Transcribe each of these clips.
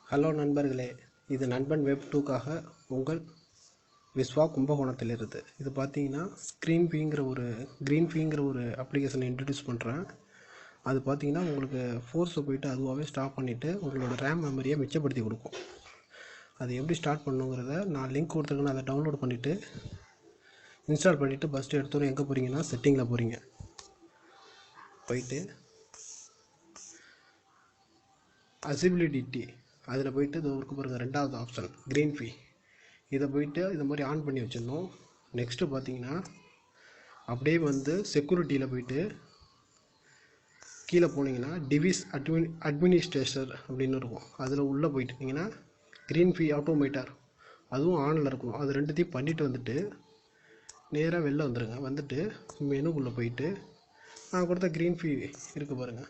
Hello நண்பர்களே, இது நண்பன் வெப் 2க்காக உங்கள் விஸ்வா கும்பகோணத்திலிருந்து. இது பார்த்தீங்கன்னா க்ரீன் ஃபீங்கிற ஒரு அப்ளிகேஷனை இன்ட்ரடியூஸ் பண்ணுறேன். அது பார்த்தீங்கன்னா உங்களுக்கு ஃபோர்ஸை போயிட்டு அதுவாகவே ஸ்டாப் பண்ணிவிட்டு உங்களோட ரேம் மெமரியை மிச்சப்படுத்தி கொடுக்கும். அது எப்படி ஸ்டார்ட் பண்ணுங்கிறத நான் லிங்க் கொடுத்துருக்கேன்னு அதை டவுன்லோட் பண்ணிவிட்டு இன்ஸ்டால் பண்ணிவிட்டு ஃபஸ்ட்டு எடுத்தோன்னே எங்கே போகிறீங்கன்னா செட்டிங்கில் போயிட்டு அசிபிலிட்டி அதில் போயிட்டு இது ஒர்க்கு பாருங்கள், ரெண்டாவது ஆப்ஷன் க்ரீன் ஃபீ, இதை போயிட்டு இது மாதிரி ஆன் பண்ணி வச்சிடணும். நெக்ஸ்ட்டு பார்த்தீங்கன்னா அப்படியே வந்து செக்யூரிட்டியில் போயிட்டு கீழே போனீங்கன்னா டிவைஸ் அட்மினிஸ்ட்ரேட்டர் அப்படின்னு இருக்கும். அதில் உள்ளே போயிட்டுட்டிங்கன்னா க்ரீன் ஃபீ ஆட்டோமேட்டர் அதுவும் ஆனில் இருக்கணும். அது ரெண்டுத்தையும் பண்ணிவிட்டு வந்துட்டு நேராக வெளில வந்துடுங்க. வந்துட்டு மெனுக்குள்ளே போயிட்டு நான் கொடுத்த க்ரீன் ஃபீ இருக்குது பாருங்கள்,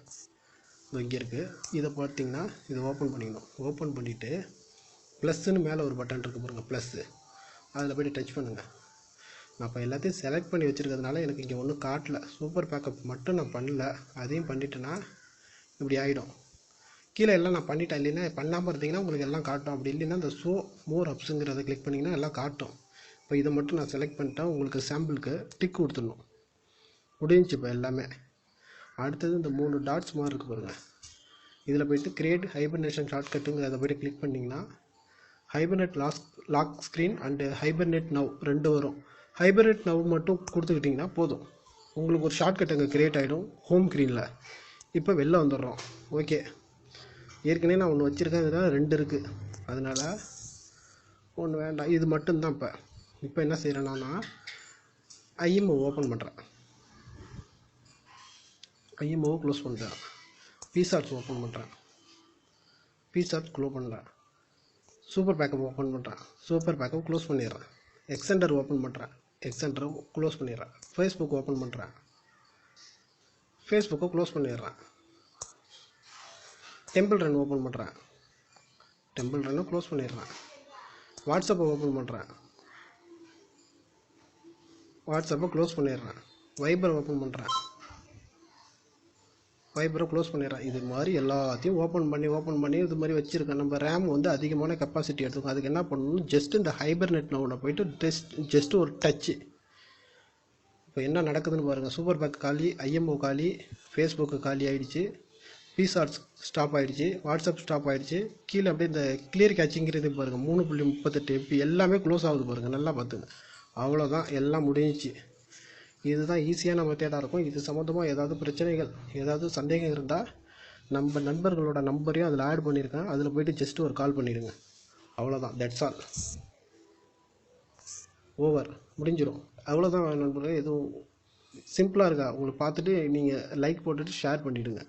இங்கே இருக்குது. இதை பார்த்தீங்கன்னா இதை ஓப்பன் பண்ணிக்கணும். ஓப்பன் பண்ணிவிட்டு ப்ளஸ்ஸுன்னு மேலே ஒரு பட்டன் இருக்குது பாருங்கள், ப்ளஸ்ஸு, அதில் போய்ட்டு டச் பண்ணுங்கள். நான் இப்போ எல்லாத்தையும் செலக்ட் பண்ணி வச்சுருக்கிறதுனால எனக்கு இங்கே ஒன்றும் காட்டல. சூப்பர் பேக்கப் மட்டும் நான் பண்ணல. அதையும் பண்ணிட்டேன்னா இப்படி ஆகிடும். கீழே எல்லாம் நான் பண்ணிட்டேன். இல்லைன்னா பண்ணாமல் இருந்தீங்கன்னா உங்களுக்கு எல்லாம் காட்டும். அப்படி இல்லைன்னா இந்த ஷோ மோர் அப்ஸுங்கிறத கிளிக் பண்ணிங்கன்னா எல்லாம் காட்டும். இப்போ இதை மட்டும் நான் செலக்ட் பண்ணிட்டேன். உங்களுக்கு சாம்பிளுக்கு டிக் கொடுத்துடணும். முடிஞ்சிச்சு இப்போ எல்லாமே. அடுத்தது இந்த 3 டாட்ஸ் மாதிரி இருக்குது பாருங்கள், இதில் போய்ட்டு கிரியேட் ஹைபர்னேஷன் ஷார்ட்கட்டுங்கிறத போய்ட்டு கிளிக் பண்ணிங்கன்னா hibernate lock screen and hibernate now 2 வரும். ஹைபர்நெட் நவ் மட்டும் கொடுத்துக்கிட்டிங்கன்னா போதும், உங்களுக்கு ஒரு ஷார்ட்கட் அங்கே க்ரியேட் ஆகிடும் ஹோம் ஸ்க்ரீனில். இப்போ வெளில வந்துடுறோம். ஓகே, ஏற்கனவே நான் ஒன்று வச்சுருக்கேன், இதில் 2 இருக்குது, அதனால் ஒன்று வேண்டாம், இது மட்டும்தான். இப்போ என்ன செய்கிறேன்னா ஐஎம்ஓ ஓப்பன் பண்ணுறேன், ஐஎம்ஓவை க்ளோஸ் பண்ணுறேன், பிசார்ட்ஸ் ஓப்பன் பண்ணுறேன், பிசார்ட்ஸ் க்ளோஸ் பண்ணுறேன், சூப்பர் பேக்கப் ஓப்பன் பண்ணுறேன், சூப்பர் பேக்கப் க்ளோஸ் பண்ணிடுறேன், எக்ஸெண்டர் ஓப்பன் பண்ணுறேன், எக்ஸெண்டரை க்ளோஸ் பண்ணிடுறேன், ஃபேஸ்புக் ஓப்பன் பண்ணுறேன், ஃபேஸ்புக்கை க்ளோஸ் பண்ணிடுறேன், டெம்பிள் ரன் ஓப்பன் பண்ணுறேன், டெம்பிள் ரன்னை க்ளோஸ் பண்ணிடுறேன், வாட்ஸ்அப்பை ஓப்பன் பண்ணுறேன், வாட்ஸ்அப்பை க்ளோஸ் பண்ணிடுறேன், வைபர் ஓப்பன் பண்ணுறேன், வைபரை க்ளோஸ் பண்ணிடுறேன். இது மாதிரி எல்லாத்தையும் ஓப்பன் பண்ணி இது மாதிரி வச்சுருக்கேன். நம்ம ரேம் வந்து அதிகமான கெப்பாசிட்டி எடுத்துக்கும். அதுக்கு என்ன பண்ணணும், ஜஸ்ட் இந்த ஹைபர்நெட் நோட போய்ட்டு ஜஸ்ட் ஒரு டச்சு. இப்போ என்ன நடக்குதுன்னு பாருங்கள். சூப்பர் பேக் காலி, ஐஎம்ஓ காலி, ஃபேஸ்புக்கு காலி ஆகிடுச்சு, பிசார்ட்ஸ் ஸ்டாப் ஆகிடுச்சு, வாட்ஸ்அப் ஸ்டாப் ஆகிடுச்சு. கீழே அப்படியே இந்த கிளியர் கேட்சிங்கிறது பாருங்கள், 3.38 MP எல்லாமே க்ளோஸ் ஆகுது பாருங்கள், நல்லா பார்த்துங்க. அவ்வளோதான், எல்லாம் முடிஞ்சிச்சு. இதுதான் ஈஸியான மெத்தடாக இருக்கும். இது சம்மந்தமாக ஏதாவது பிரச்சனைகள், ஏதாவது சந்தேகம் இருந்தால் நம்ம நண்பர்களோட நம்பரையும் அதில் ஆட் பண்ணியிருக்கேன், அதில் போய்ட்டு ஜஸ்ட் ஒரு கால் பண்ணிவிடுங்க. அவ்வளோதான், தட்ஸ் ஆல், ஓவர், முடிஞ்சிடும். அவ்வளோதான் நண்பர்களே. எதுவும் சிம்பிளாக இருக்கா உங்களுக்கு பார்த்துட்டு நீங்கள் லைக் போட்டுட்டு ஷேர் பண்ணிவிடுங்க.